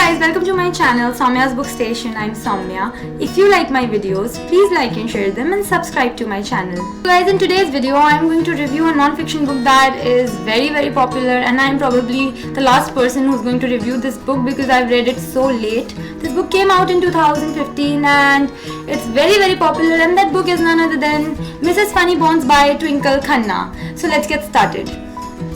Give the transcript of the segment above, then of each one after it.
guys, welcome to my channel Soumya's Book Station. I'm Soumya. If you like my videos, please like and share them and subscribe to my channel. So guys, in today's video I'm going to review a non-fiction book that is very popular, and I'm probably the last person who's going to review this book because I've read it so late. This book came out in 2015 and it's very popular, and that book is none other than Mrs. Funnybones by Twinkle Khanna. So let's get started.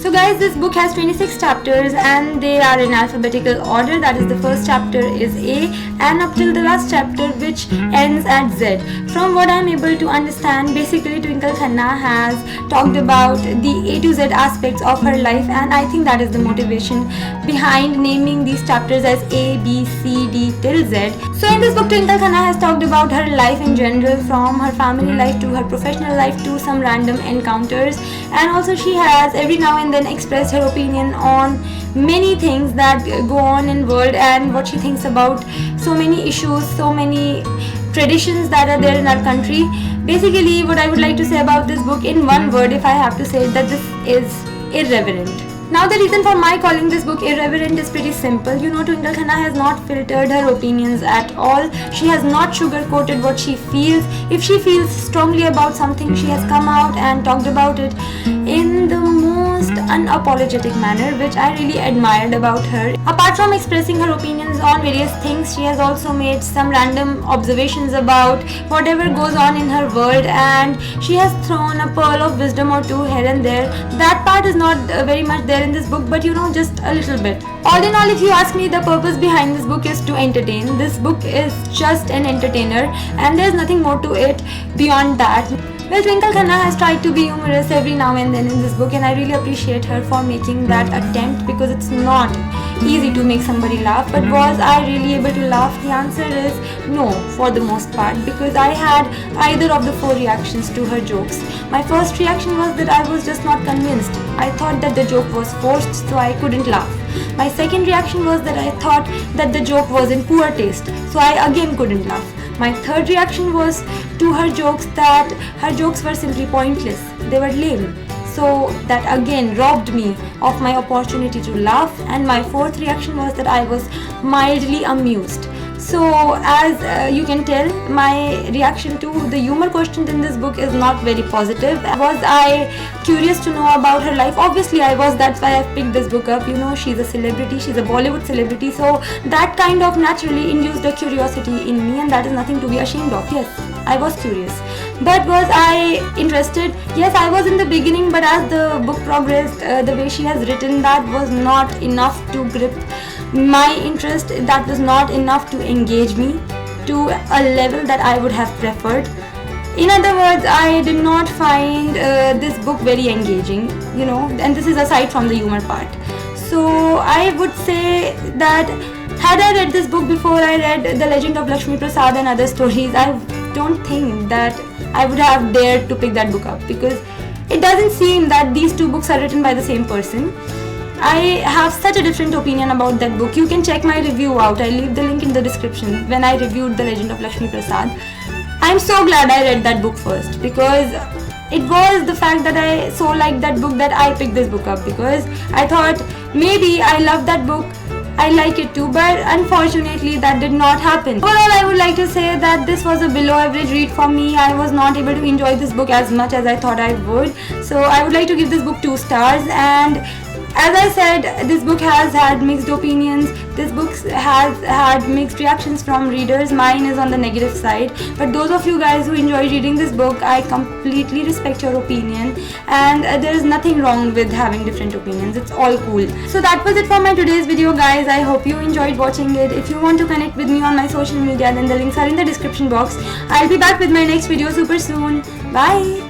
So guys, this book has 26 chapters and they are in alphabetical order. That is, the first chapter is A and up till the last chapter, which ends at Z. From what I am able to understand, basically Twinkle Khanna has talked about the A to Z aspects of her life, and I think that is the motivation behind naming these chapters as A, B, C, D till Z. So in this book, Twinkle Khanna has talked about her life in general, from her family life to her professional life to some random encounters, and also she has every now and then expressed her opinion on many things that go on in world and what she thinks about so many issues, so many traditions that are there in our country. Basically, what I would like to say about this book in one word, if I have to say, that this is irreverent. Now, the reason for my calling this book irreverent is pretty simple. You know, Twinkle Khanna has not filtered her opinions at all. She has not sugar-coated what she feels. If she feels strongly about something, she has come out and talked about it in the most unapologetic manner, which I really admired about her. Apart from expressing her opinions on various things, she has also made some random observations about whatever goes on in her world, and she has thrown a pearl of wisdom or two here and there. That part is not very much there in this book, but you know, just a little bit. All in all, if you ask me, the purpose behind this book is to entertain. This book is just an entertainer and there's nothing more to it beyond that. Well, Twinkle Khanna has tried to be humorous every now and then in this book, and I really appreciate her for making that attempt, because it's not easy to make somebody laugh. But was I really able to laugh? The answer is no, for the most part, because I had either of the 4 reactions to her jokes. My first reaction was that I was just not convinced. I thought that the joke was forced, so I couldn't laugh. My second reaction was that I thought that the joke was in poor taste, so I again couldn't laugh. My third reaction was to her jokes that her jokes were simply pointless. They were lame. So that again robbed me of my opportunity to laugh. And my fourth reaction was that I was mildly amused. So as you can tell, my reaction to the humor questioned in this book is not very positive. Was I curious to know about her life? Obviously I was. That's why I picked this book up. You know, she's a celebrity, she's a Bollywood celebrity, so that kind of naturally induced a curiosity in me, and that is nothing to be ashamed of. Yes, I was curious. But was I interested? Yes, I was in the beginning, but as the book progressed, the way she has written, that was not enough to grip my interest. That was not enough to engage me to a level that I would have preferred. In other words, I did not find this book very engaging, you know, and this is aside from the humor part. So I would say that had I read this book before I read The Legend of Lakshmi Prasad and other stories, I don't think that I would have dared to pick that book up, because it doesn't seem that these 2 books are written by the same person. I have such a different opinion about that book. You can check my review out. I leave the link in the description when I reviewed The Legend of Lakshmi Prasad. I'm so glad I read that book first, because it was the fact that I so liked that book that I picked this book up, because I thought maybe I love that book, I like it too, but unfortunately that did not happen. Overall, I would like to say that this was a below average read for me. I was not able to enjoy this book as much as I thought I would. So I would like to give this book 2 stars, and as I said, this book has had mixed opinions. This book has had mixed reactions from readers. Mine is on the negative side. But those of you guys who enjoy reading this book, I completely respect your opinion. And there is nothing wrong with having different opinions. It's all cool. So that was it for my today's video, guys. I hope you enjoyed watching it. If you want to connect with me on my social media, then the links are in the description box. I'll be back with my next video super soon. Bye.